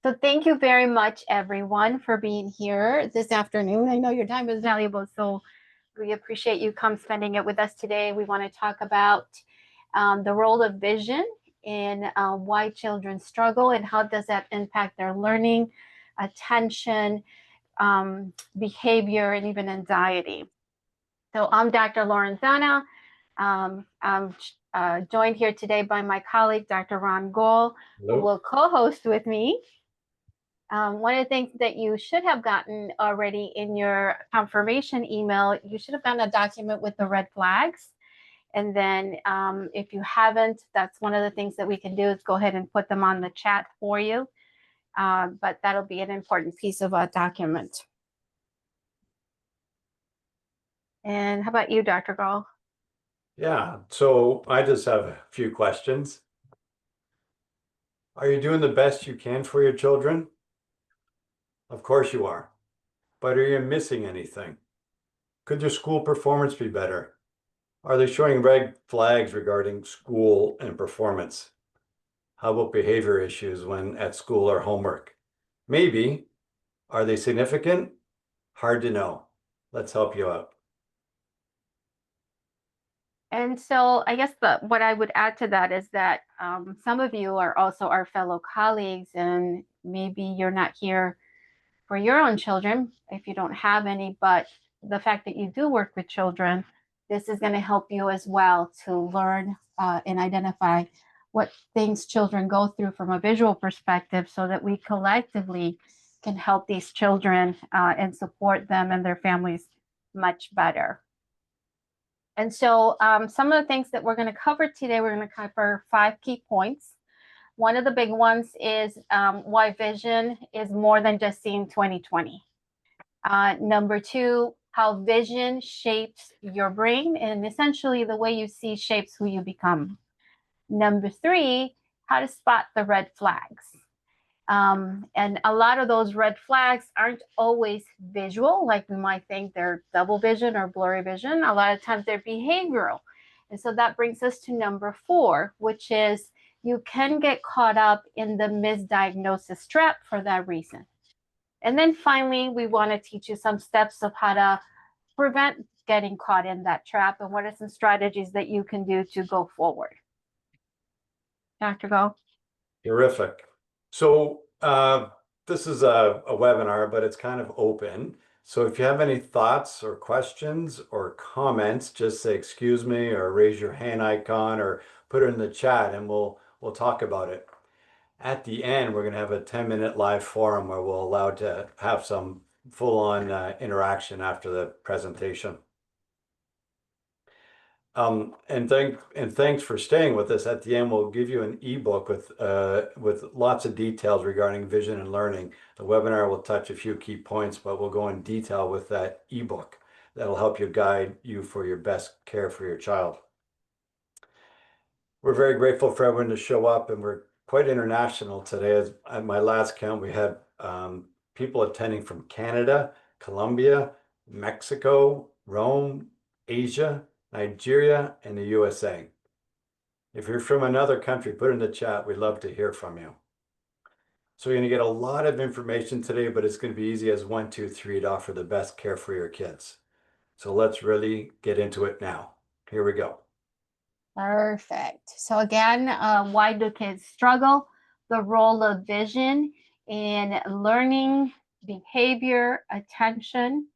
So thank you very much, everyone, for being here this afternoon. I know your time is valuable, so we appreciate you spending it with us today. We want to talk about the role of vision in why children struggle and how does that impact their learning, attention, behavior, and even anxiety. So I'm Dr. Lorenzana. I'm joined here today by my colleague, Dr. Ron Gall, who will co-host with me. One of the things that you should have gotten already in your confirmation email, you should have gotten a document with the red flags. And then if you haven't, that's one of the things that we can do is go ahead and put them on the chat for you. But that'll be an important piece of a document. And how about you, Dr. Gall? Yeah, so I just have a few questions. Are you doing the best you can for your children? Of course you are. But are you missing anything? Could their school performance be better? Are they showing red flags regarding school and performance? How about behavior issues when at school or homework? Maybe. Are they significant? Hard to know. Let's help you out. And so I guess what I would add to that is that some of you are also our fellow colleagues, and maybe you're not here for your own children if you don't have any, but the fact that you do work with children, this is going to help you as well to learn and identify what things children go through from a visual perspective so that we collectively can help these children and support them and their families much better. And so some of the things that we're going to cover today, we're going to cover 5 key points. One of the big ones is why vision is more than just seeing 20/20. Number 2, how vision shapes your brain, and essentially the way you see shapes who you become. Number 3, how to spot the red flags. And a lot of those red flags aren't always visual, like we might think they're double vision or blurry vision. A lot of times they're behavioral. And so that brings us to number 4, which is you can get caught up in the misdiagnosis trap for that reason. And then finally, we want to teach you some steps of how to prevent getting caught in that trap and what are some strategies that you can do to go forward. Dr. Gall? Terrific. So this is a webinar, but it's kind of open. So if you have any thoughts or questions or comments, just say excuse me or raise your hand icon or put it in the chat and we'll talk about it. At the end, we're going to have a 10-minute live forum where we'll allow to have some full-on interaction after the presentation. And thanks for staying with us. At the end, we'll give you an ebook with lots of details regarding vision and learning. The webinar will touch a few key points, but we'll go in detail with that ebook that'll help you guide you for your best care for your child. We're very grateful for everyone to show up, and we're quite international today. As at my last count, we had people attending from Canada, Colombia, Mexico, Rome, Asia, Nigeria, and the USA. If you're from another country, put in the chat. We'd love to hear from you. So you're going to get a lot of information today, but it's going to be easy as 1, 2, 3 to offer the best care for your kids. So let's really get into it now. Here we go. Perfect. So again, why do kids struggle? The role of vision in learning, behavior, attention.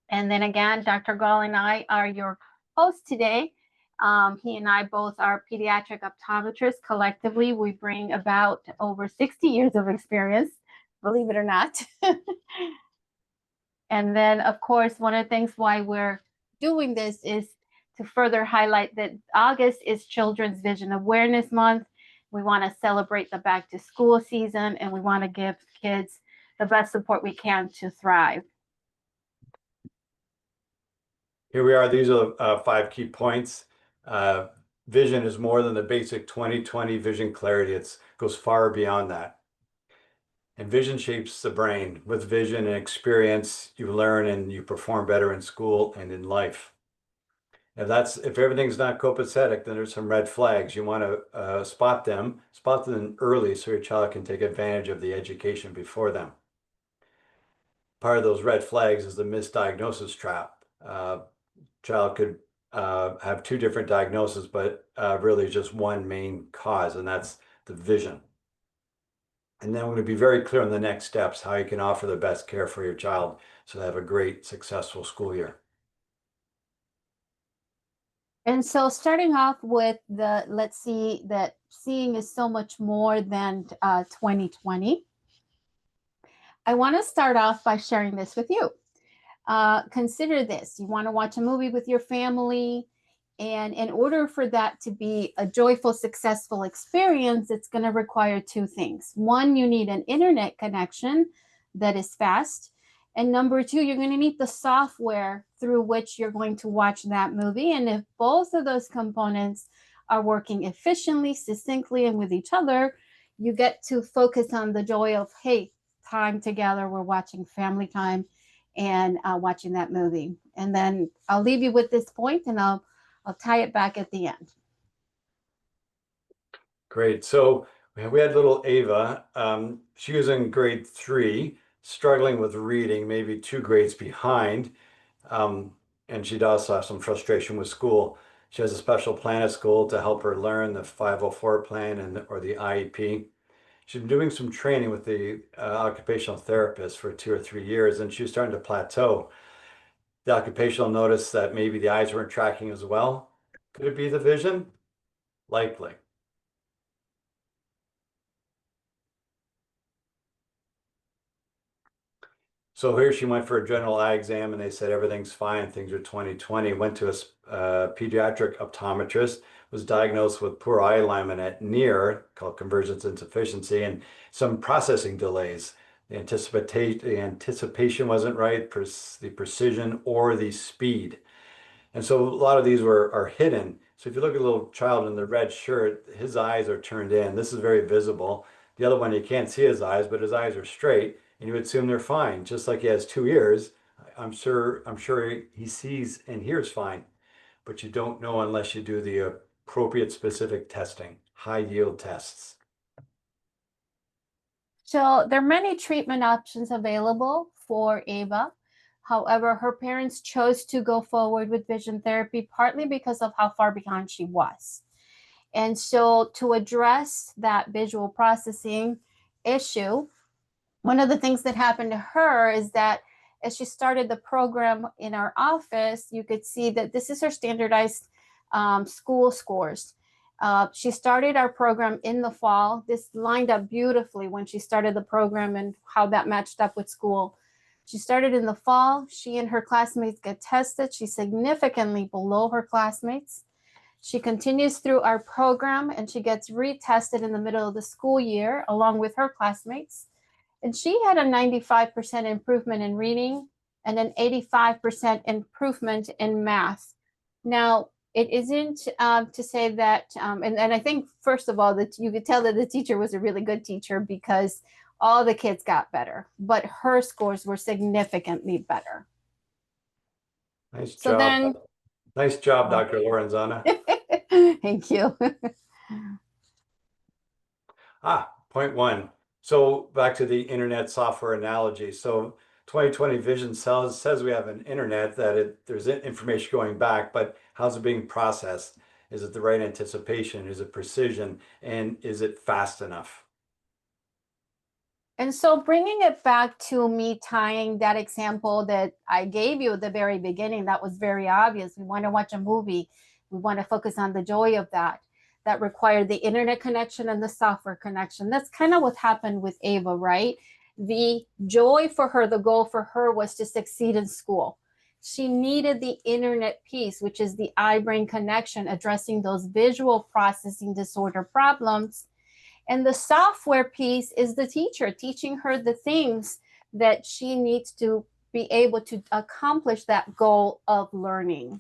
And then again, Dr. Gall and I are your hosts today. He and I both are pediatric optometrists. Collectively, we bring about over 60 years of experience, believe it or not. And then, of course, one of the things why we're doing this is to further highlight that August is Children's Vision Awareness Month. We want to celebrate the back to school season, and we want to give kids the best support we can to thrive. Here we are. These are 5 key points. Vision is more than the basic 20/20 vision clarity. It goes far beyond that. And vision shapes the brain. With vision and experience, you learn and you perform better in school and in life. If everything's not copacetic, then there's some red flags. You want to spot them early so your child can take advantage of the education before them. Part of those red flags is the misdiagnosis trap. Child could have two different diagnoses, but really just one main cause, and that's the vision. And then we're going to be very clear on the next steps, how you can offer the best care for your child so they have a great, successful school year. And so starting off with let's see that seeing is so much more than 2020. I want to start off by sharing this with you. Consider this. You want to watch a movie with your family, and in order for that to be a joyful, successful experience, it's going to require two things. One, you need an internet connection that is fast. And number two, you're going to need the software through which you're going to watch that movie. And if both of those components are working efficiently, succinctly, and with each other, you get to focus on the joy of, hey, time together, we're watching family time and watching that movie. And then I'll leave you with this point, and I'll tie it back at the end. Great. So we had little Ava. She was in grade 3, struggling with reading, maybe 2 grades behind. And she'd also have some frustration with school. She has a special plan at school to help her learn the 504 plan or the IEP. She's been doing some training with the occupational therapist for 2 or 3 years, and she was starting to plateau. The occupational noticed that maybe the eyes weren't tracking as well. Could it be the vision? Likely. So here she went for a general eye exam, and they said everything's fine. Things are 20/20. Went to a pediatric optometrist, was diagnosed with poor eye alignment at near, called convergence insufficiency, and some processing delays. The anticipation wasn't right, the precision or the speed. And so a lot of these are hidden. So if you look at a little child in the red shirt, his eyes are turned in. This is very visible. The other one, you can't see his eyes, but his eyes are straight, and you would assume they're fine. Just like he has 2 ears, I'm sure he sees and hears fine, but you don't know unless you do the appropriate specific testing, high yield tests. So there are many treatment options available for Ava. However, her parents chose to go forward with vision therapy partly because of how far behind she was. And so to address that visual processing issue, one of the things that happened to her is that as she started the program in our office, you could see that this is her standardized school scores. She started our program in the fall. This lined up beautifully when she started the program and how that matched up with school. She started in the fall. She and her classmates get tested. She's significantly below her classmates. She continues through our program and she gets retested in the middle of the school year along with her classmates. And she had a 95% improvement in reading and an 85% improvement in math. Now, it isn't to say that, and I think, first of all, that you could tell that the teacher was a really good teacher because all the kids got better, but her scores were significantly better. Nice So job. then, Nice job, Dr. Lorenzana. thank you. Point one. So back to the internet software analogy. So 2020 Vision says we have an internet that there's information going back, but how's it being processed? Is it the right anticipation? Is it precision? And is it fast enough? And so bringing it back to me tying that example that I gave you at the very beginning, that was very obvious. We want to watch a movie. We want to focus on the joy of that. That required the internet connection and the software connection. That's kind of what happened with Ava, right? The joy for her, the goal for her was to succeed in school. She needed the internet piece, which is the eye-brain connection, addressing those visual processing disorder problems. And the software piece is the teacher teaching her the things that she needs to be able to accomplish that goal of learning.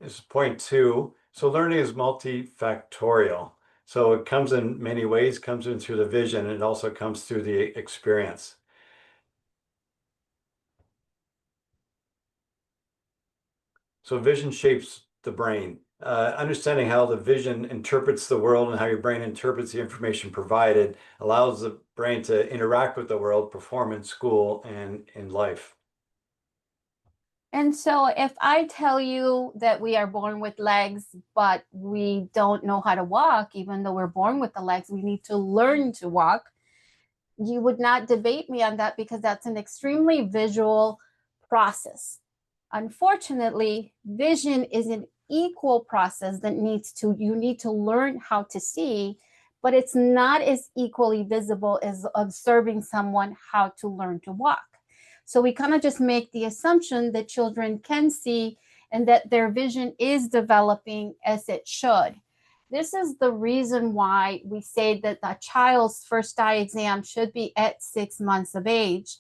This is point two. So learning is multifactorial. So it comes in many ways, comes in through the vision, and it also comes through the experience. So vision shapes the brain. Understanding how the vision interprets the world and how your brain interprets the information provided allows the brain to interact with the world, perform in school and in life. And so if I tell you that we are born with legs, but we don't know how to walk, even though we're born with the legs, we need to learn to walk, you would not debate me on that because that's an extremely visual process. Unfortunately, vision is an equal process that you need to learn how to see, but it's not as equally visible as observing someone how to learn to walk. So we kind of just make the assumption that children can see and that their vision is developing as it should. This is the reason why we say that the child's first eye exam should be at 6 months of age,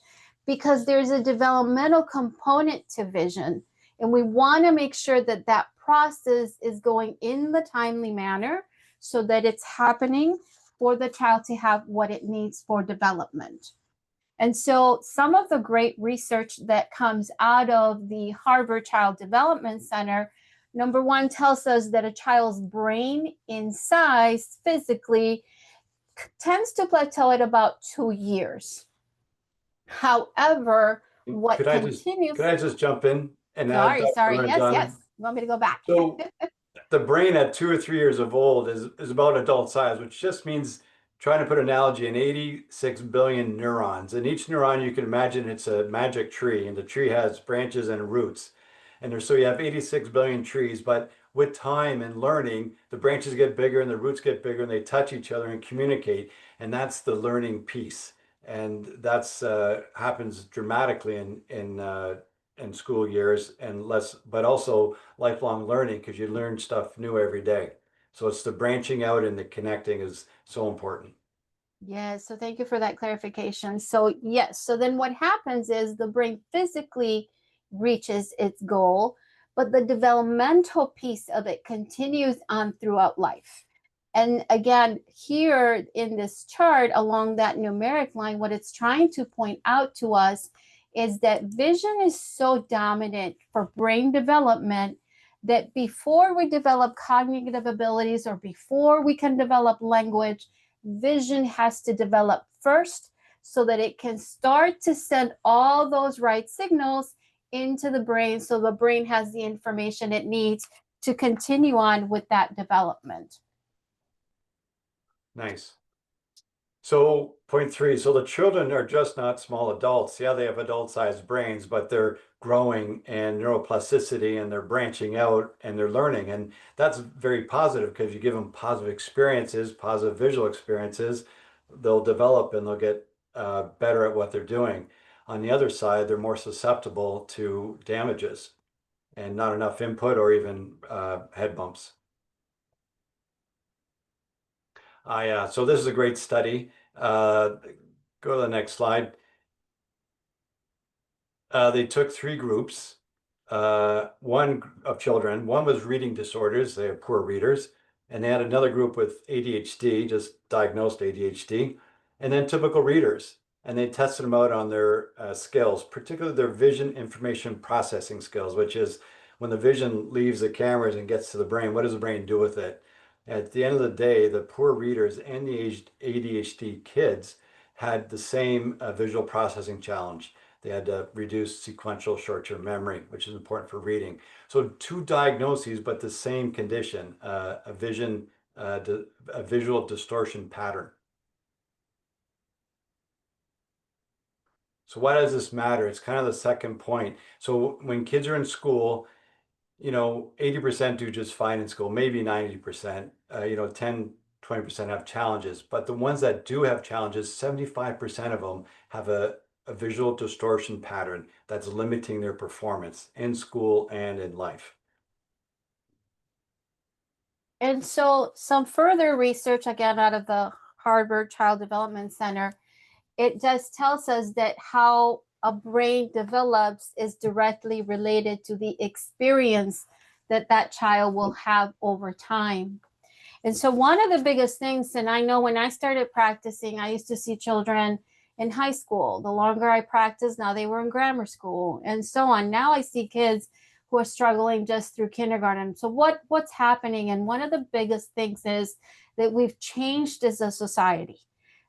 because there's a developmental component to vision. And we want to make sure that that process is going in the timely manner so that it's happening for the child to have what it needs for development. And so some of the great research that comes out of the Harvard Child Development Center, number one, tells us that a child's brain in size physically tends to plateau at about 2 years. However, what Could continues. I just jump in and add, Sorry. Dr. Yes. John? You want me to go back? So the brain at 2 or 3 years of old is about adult size, which just means, trying to put an analogy, in 86 billion neurons. And each neuron, you can imagine it's a magic tree, and the tree has branches and roots. And so you have 86 billion trees, but with time and learning, the branches get bigger and the roots get bigger and they touch each other and communicate. And that's the learning piece. And that's happens dramatically in school years and less, but also lifelong learning because you learn stuff new every day. So it's the branching out and the connecting is so important. Yes, so thank you for that clarification. So yes, so then what happens is the brain physically reaches its goal, but the developmental piece of it continues on throughout life. And again, here in this chart along that numeric line, what it's trying to point out to us is that vision is so dominant for brain development that before we develop cognitive abilities or before we can develop language, vision has to develop first so that it can start to send all those right signals into the brain so the brain has the information it needs to continue on with that development. Nice. So point three, so the children are just not small adults. Yeah, they have adult-sized brains, but they're growing and neuroplasticity and they're branching out and they're learning. And that's very positive because you give them positive experiences, positive visual experiences, they'll develop and they'll get better at what they're doing. On the other side, they're more susceptible to damages and not enough input or even head bumps. Yeah, so this is a great study. Go to the next slide. They took 3 groups, one of children. One was reading disorders, they have poor readers, and they had another group with ADHD, just diagnosed ADHD, and then typical readers. And they tested them out on their skills, particularly their vision information processing skills, which is when the vision leaves the cameras and gets to the brain, what does the brain do with it? At the end of the day, the poor readers and the ADHD kids had the same visual processing challenge. They had reduced sequential short-term memory, which is important for reading. So 2 diagnoses, but the same condition, a visual distortion pattern. So why does this matter? It's kind of the second point. So when kids are in school, 80% do just fine in school, maybe 90%, 10, 20% have challenges. But the ones that do have challenges, 75% of them have a visual distortion pattern that's limiting their performance in school and in life. And so some further research, again, out of the Harvard Child Development Center, it just tells us that how a brain develops is directly related to the experience that that child will have over time. And so one of the biggest things, and I know when I started practicing, I used to see children in high school. The longer I practiced, now they were in grammar school and so on. Now I see kids who are struggling just through kindergarten. So what's happening? And one of the biggest things is that we've changed as a society.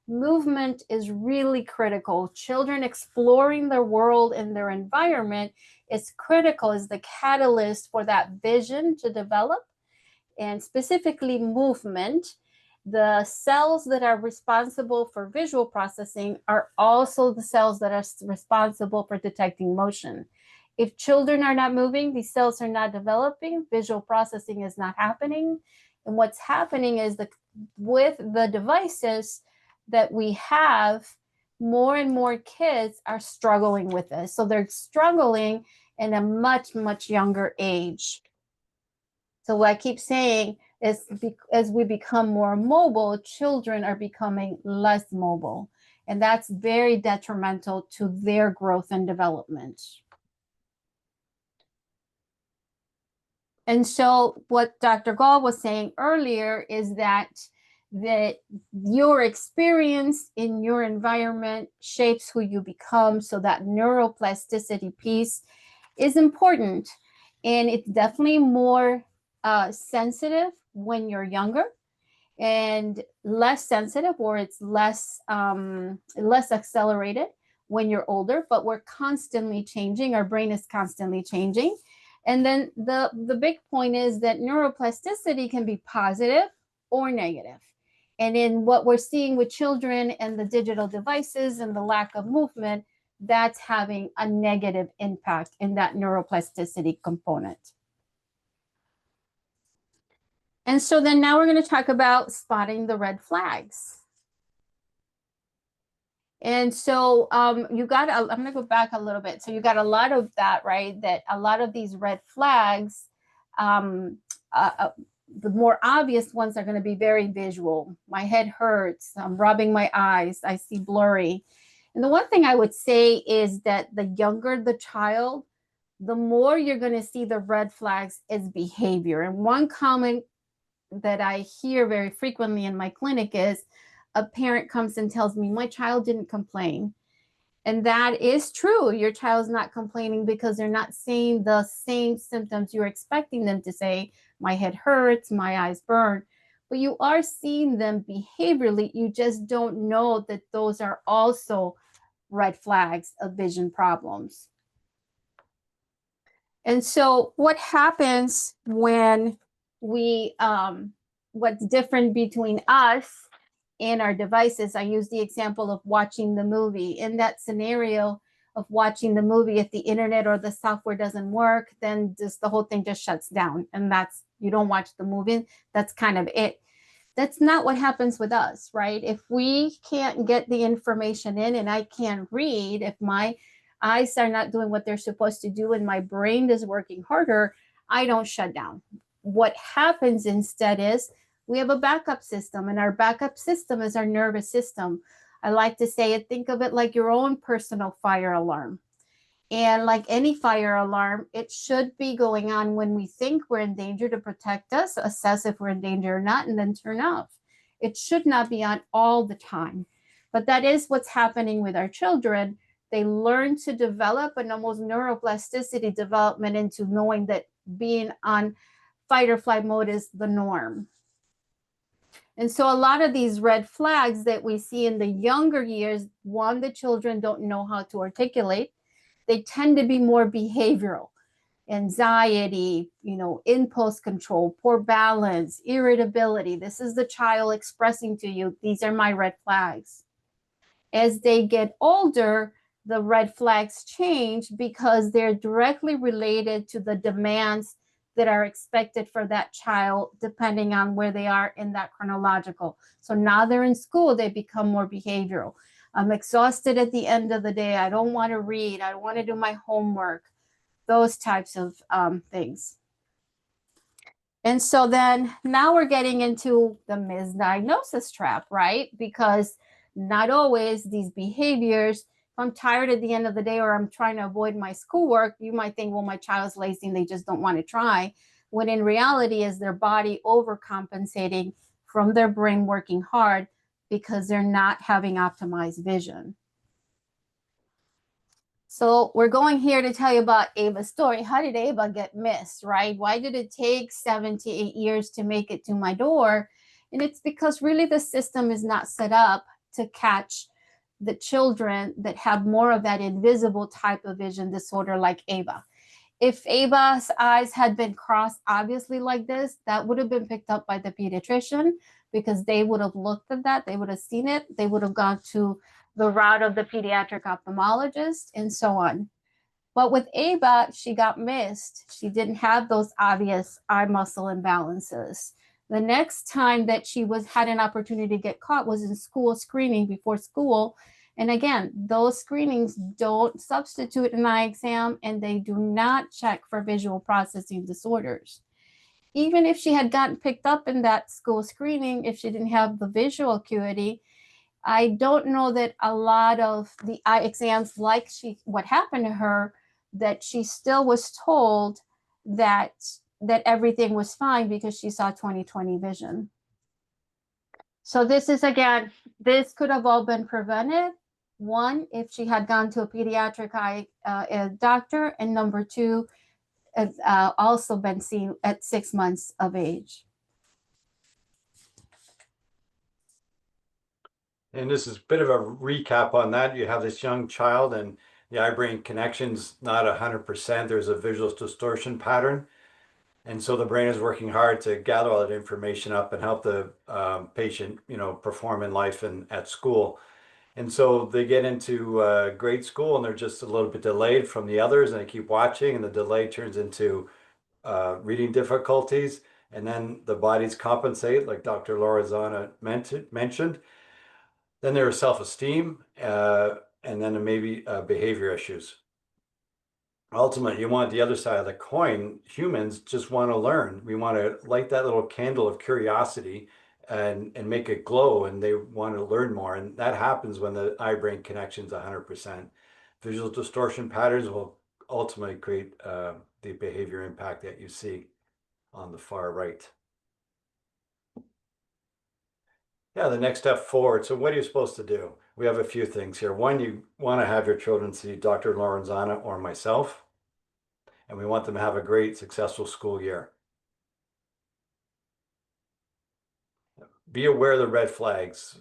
Movement is really critical. Children exploring their world and their environment is critical, is the catalyst for that vision to develop, and specifically movement. The cells that are responsible for visual processing are also the cells that are responsible for detecting motion. If children are not moving, these cells are not developing, visual processing is not happening. And what's happening is that with the devices that we have, more and more kids are struggling with this. So they're struggling in a much, much younger age. So what I keep saying is, as we become more mobile, children are becoming less mobile. And that's very detrimental to their growth and development. And so what Dr. Gall was saying earlier is that your experience in your environment shapes who you become. So that neuroplasticity piece is important. And it's definitely more sensitive when you're younger, and less sensitive, or it's less accelerated when you're older. But we're constantly changing. Our brain is constantly changing. And then the big point is that neuroplasticity can be positive or negative. And in what we're seeing with children and the digital devices and the lack of movement, that's having a negative impact in that neuroplasticity component. And so then now we're going to talk about spotting the red flags. And so I'm going to go back a little bit. So you got a lot of that, right? That a lot of these red flags, the more obvious ones are going to be very visual. My head hurts. I'm rubbing my eyes. I see blurry. And the one thing I would say is that the younger the child, the more you're going to see the red flags is behavior. And one comment that I hear very frequently in my clinic is a parent comes and tells me, my child didn't complain. And that is true. Your child's not complaining because they're not saying the same symptoms you're expecting them to say. My head hurts, my eyes burn. But you are seeing them behaviorally. You just don't know that those are also red flags of vision problems. And so what happens when we, what's different between us and our devices, I use the example of watching the movie. In that scenario of watching the movie, if the internet or the software doesn't work, then just the whole thing just shuts down. And that's, you don't watch the movie, that's kind of it. That's not what happens with us, right? If we can't get the information in and I can't read, if my eyes are not doing what they're supposed to do and my brain is working harder, I don't shut down. What happens instead is we have a backup system, and our backup system is our nervous system. I like to say it, think of it like your own personal fire alarm. And like any fire alarm, it should be going on when we think we're in danger to protect us, assess if we're in danger or not, and then turn off. It should not be on all the time. But that is what's happening with our children. They learn to develop an almost neuroplasticity development into knowing that being on fight or flight mode is the norm. And so a lot of these red flags that we see in the younger years, one, the children don't know how to articulate. They tend to be more behavioral, anxiety, impulse control, poor balance, irritability. This is the child expressing to you, these are my red flags. As they get older, the red flags change because they're directly related to the demands that are expected for that child, depending on where they are in that chronological. So now they're in school, they become more behavioral. I'm exhausted at the end of the day. I don't want to read. I don't want to do my homework. Those types of things. And so then now we're getting into the misdiagnosis trap, right? Because not always these behaviors, if I'm tired at the end of the day or I'm trying to avoid my schoolwork, you might think, well, my child's lazy and they just don't want to try. When in reality is their body overcompensating from their brain working hard because they're not having optimized vision. So we're going here to tell you about Ava's story. How did Ava get missed, right? Why did it take 7 to 8 years to make it to my door? And it's because really the system is not set up to catch the children that have more of that invisible type of vision disorder like Ava. If Ava's eyes had been crossed obviously like this, that would have been picked up by the pediatrician because they would have looked at that, they would have seen it, they would have gone to the route of the pediatric ophthalmologist and so on. But with Ava, she got missed. She didn't have those obvious eye muscle imbalances. The next time that she had an opportunity to get caught was in school screening before school. And again, those screenings don't substitute an eye exam and they do not check for visual processing disorders. Even if she had gotten picked up in that school screening, if she didn't have the visual acuity, I don't know that a lot of the eye exams, like what happened to her, that she still was told that everything was fine because she saw 20/20 vision. So this is, again, this could have all been prevented. One, if she had gone to a pediatric eye doctor, and number two, also been seen at 6 months of age. And this is a bit of a recap on that. You have this young child and the eye-brain connection's not 100%. There's a visual distortion pattern. And so the brain is working hard to gather all that information up and help the patient, perform in life and at school. And so they get into grade school and they're just a little bit delayed from the others, and they keep watching, and the delay turns into reading difficulties. And then the bodies compensate, like Dr. Lorenzana mentioned. Then there is self-esteem, and then maybe behavior issues. Ultimately, you want the other side of the coin. Humans just want to learn. We want to light that little candle of curiosity and make it glow, and they want to learn more. And that happens when the eye-brain connection is 100%. Visual distortion patterns will ultimately create the behavior impact that you see on the far right. Yeah, the next step forward. So what are you supposed to do? We have a few things here. One, you want to have your children see Dr. Lorenzana or myself, and we want them to have a great, successful school year. Be aware of the red flags.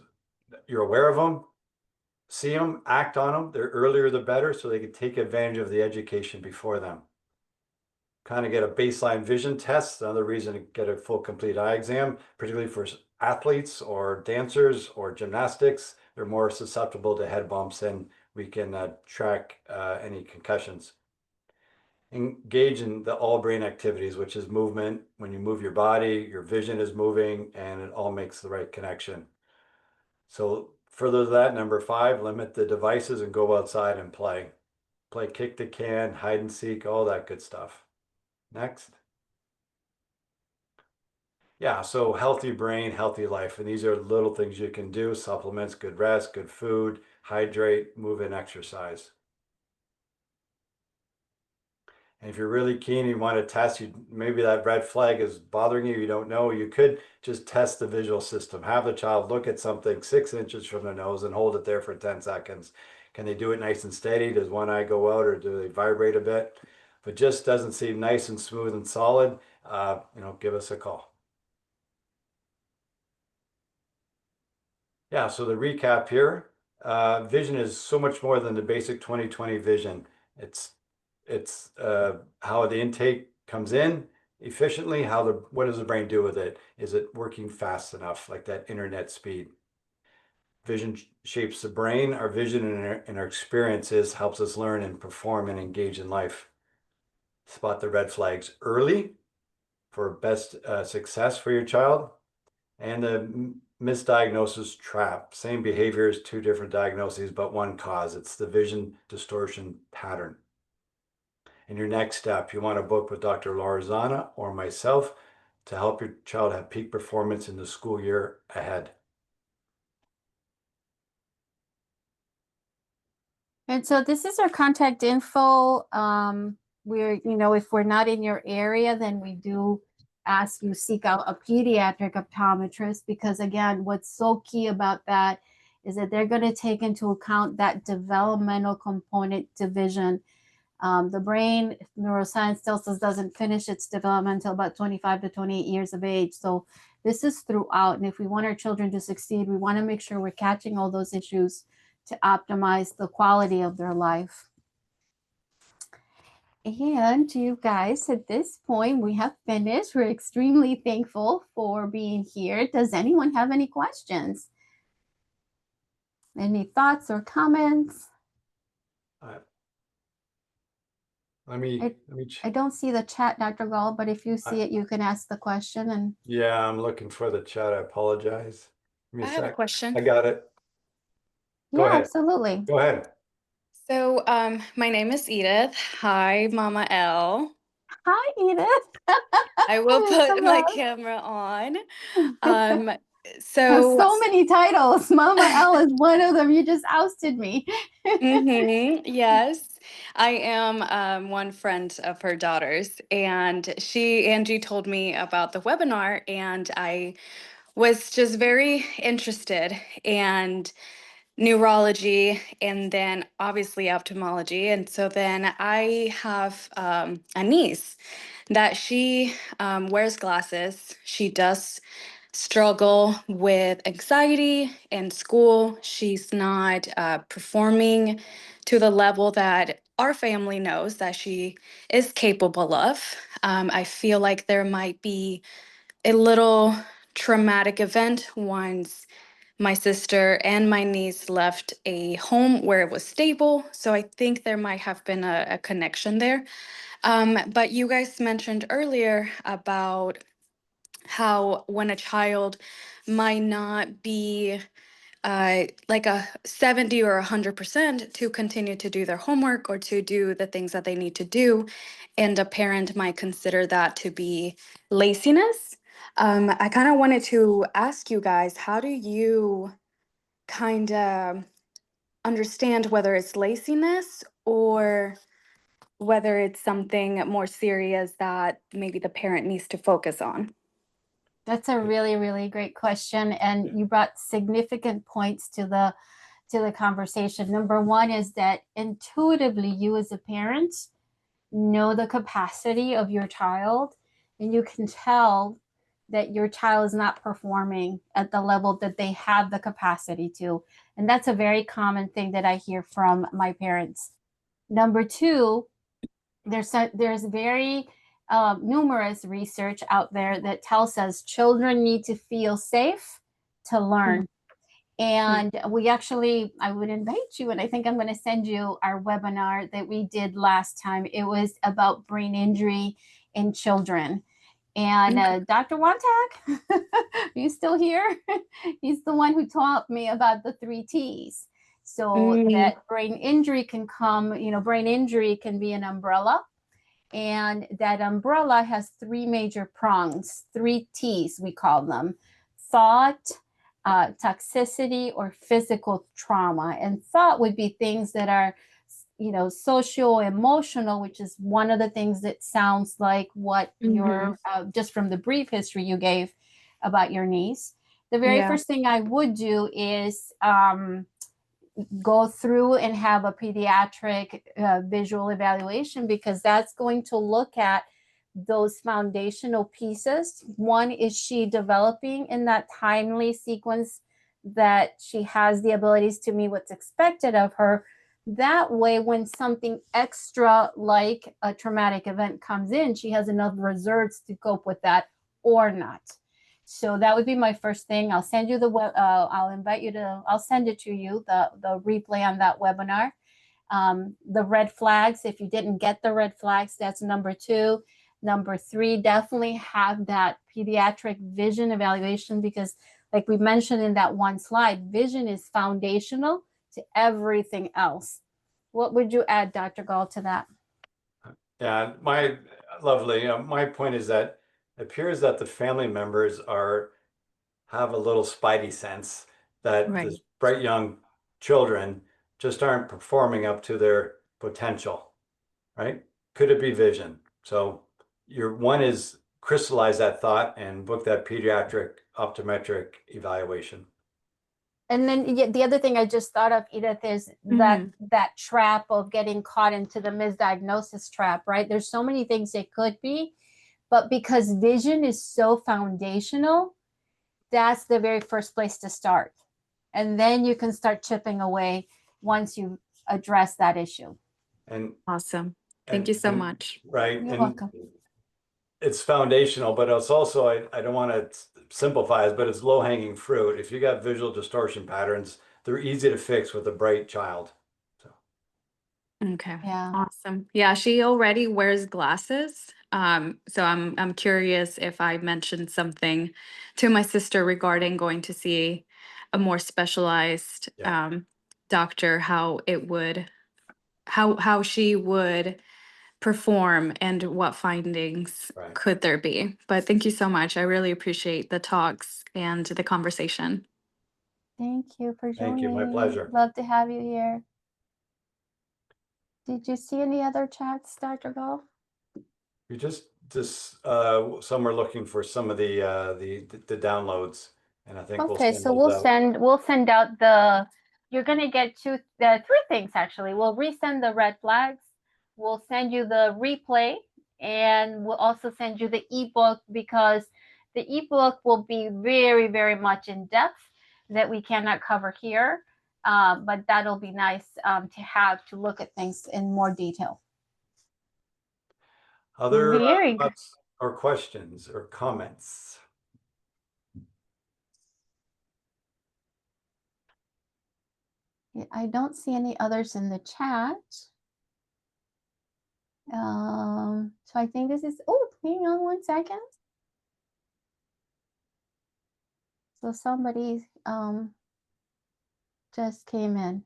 You're aware of them, see them, act on them. The earlier, the better, so they can take advantage of the education before them. Kind of get a baseline vision test. Another reason to get a full, complete eye exam, particularly for athletes or dancers or gymnastics. They're more susceptible to head bumps, and we can track any concussions. Engage in the all brain activities, which is movement. When you move your body, your vision is moving, and it all makes the right connection. So further to that, number 5, limit the devices and go outside and play. Play kick the can, hide and seek, all that good stuff. Next. Yeah, so healthy brain, healthy life. And these are little things you can do: supplements, good rest, good food, hydrate, move and exercise. And if you're really keen, you want to test, maybe that red flag is bothering you, you don't know, you could just test the visual system. Have the child look at something 6 inches from their nose and hold it there for 10 seconds. Can they do it nice and steady? Does one eye go out, or do they vibrate a bit? If it just doesn't seem nice and smooth and solid, give us a call. Yeah, so the recap here, vision is so much more than the basic 20/20 vision. It's how the intake comes in efficiently, what does the brain do with it? Is it working fast enough, like that internet speed? Vision shapes the brain. Our vision and our experiences helps us learn and perform and engage in life. Spot the red flags early for best success for your child. And the misdiagnosis trap. Same behaviors, 2 different diagnoses, but one cause. It's the vision distortion pattern. In your next step, you want to book with Dr. Lorenzana or myself to help your child have peak performance in the school year ahead. And so this is our contact info. If we're not in your area, then we do ask you seek out a pediatric optometrist, because again, what's so key about that is that they're going to take into account that developmental component division. The brain, neuroscience tells us, doesn't finish its development until about 25 to 28 years of age. So this is throughout. And if we want our children to succeed, we want to make sure we're catching all those issues to optimize the quality of their life. And you guys, at this point, we have finished. We're extremely thankful for being here. Does anyone have any questions? Any thoughts or comments? I don't see the chat, Dr. Gall, but if you see it, you can ask the question. And yeah, I'm looking for the chat. I apologize. I have a question. I got it. Go yeah, ahead. absolutely. Go ahead. So, my name is Edith. Hi, Mama L. Hi, Edith. I will put my Hello. camera on. Has So so many titles. Mama L is one of them. You just ousted me. yes, I am one friend of her daughter's, and Angie told me about the webinar, and I was just very interested and neurology and then obviously ophthalmology. And so then I have a niece that she wears glasses. She does struggle with anxiety in school. She's not performing to the level that our family knows that she is capable of. I feel like there might be a little traumatic event once my sister and my niece left a home where it was stable. So I think there might have been a connection there. But you guys mentioned earlier about how when a child might not be like a 70 or 100% to continue to do their homework or to do the things that they need to do, and a parent might consider that to be laziness. I kind of wanted to ask you guys, how do you kind of understand whether it's laziness or whether it's something more serious that maybe the parent needs to focus on? That's a really, really great question. And you brought significant points to the conversation. Number one is that intuitively, you as a parent know the capacity of your child, and you can tell that your child is not performing at the level that they have the capacity to. And that's a very common thing that I hear from my parents. Number two, there's very numerous research out there that tells us children need to feel safe to learn. And I would invite you, and I think I'm going to send you our webinar that we did last time. It was about brain injury in children. And Dr. Wontak, are you still here? He's the one who taught me about the 3 T's. So that brain injury can come, brain injury can be an umbrella. And that umbrella has 3 major prongs, 3 T's, we call them: thought, toxicity, or physical trauma. And thought would be things that are, social, emotional, which is one of the things that sounds like what you're, just from the brief history you gave about your niece. The very first thing I would do is go through and have a pediatric visual evaluation, because that's going to look at those foundational pieces. One, is she developing in that timely sequence that she has the abilities to meet what's expected of her? That way, when something extra like a traumatic event comes in, she has enough reserves to cope with that or not. So that would be my first thing. I'll send you I'll send it to you, the replay on that webinar. The red flags, if you didn't get the red flags, that's number 2. Number 3, definitely have that pediatric vision evaluation, because like we mentioned in that one slide, vision is foundational to everything else. What would you add, Dr. Gall, to that? Yeah, my point is that it appears that the family members have a little spidey sense that this bright young children just aren't performing up to their potential, right? Could it be vision? So your one is crystallize that thought and book that pediatric optometric evaluation. And then the other thing I just thought of, Edith, is that that trap of getting caught into the misdiagnosis trap, right? There's so many things it could be, but because vision is so foundational, that's the very first place to start. And then you can start chipping away once you address that issue. And Awesome. Thank you so much. Right. You're And welcome. it's foundational, but it's also, I don't want to simplify it, but it's low hanging fruit. If you got visual distortion patterns, they're easy to fix with a bright child. So. Okay. Yeah. Awesome. Yeah, she already wears glasses. So I'm curious if I mentioned something to my sister regarding going to see a more specialized doctor, how it would how she would perform and what findings could there be. But thank you so much. I really appreciate the talks and the conversation. Thank you for joining. Thank you. My pleasure. Love to have you here. Did you see any other chats, Dr. Gall? You just some are looking for some of the downloads, and I think Okay, so we'll send out the, you're gonna get three things actually. We'll resend the red flags, we'll send you the replay, and we'll also send you the ebook, because the ebook will be very, very much in depth that we cannot cover here. But that'll be nice to have to look at things in more detail. Other Very thoughts or questions or comments? I don't see any others in the chat. So I think this is, oh, hang on 1 second. So somebody just came in.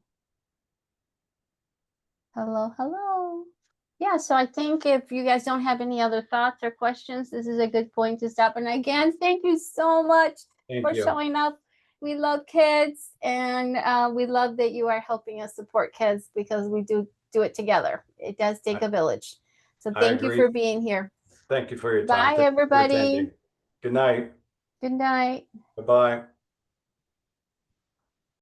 Hello, hello. Yeah, so I think if you guys don't have any other thoughts or questions, this is a good point to stop. And again, thank you so much for showing up. We love kids, and we love that you are helping us support kids, because we do it together. It does take a village. So thank you for being here. Thank you for your time. Bye, everybody. Good night. Good night. Bye-bye.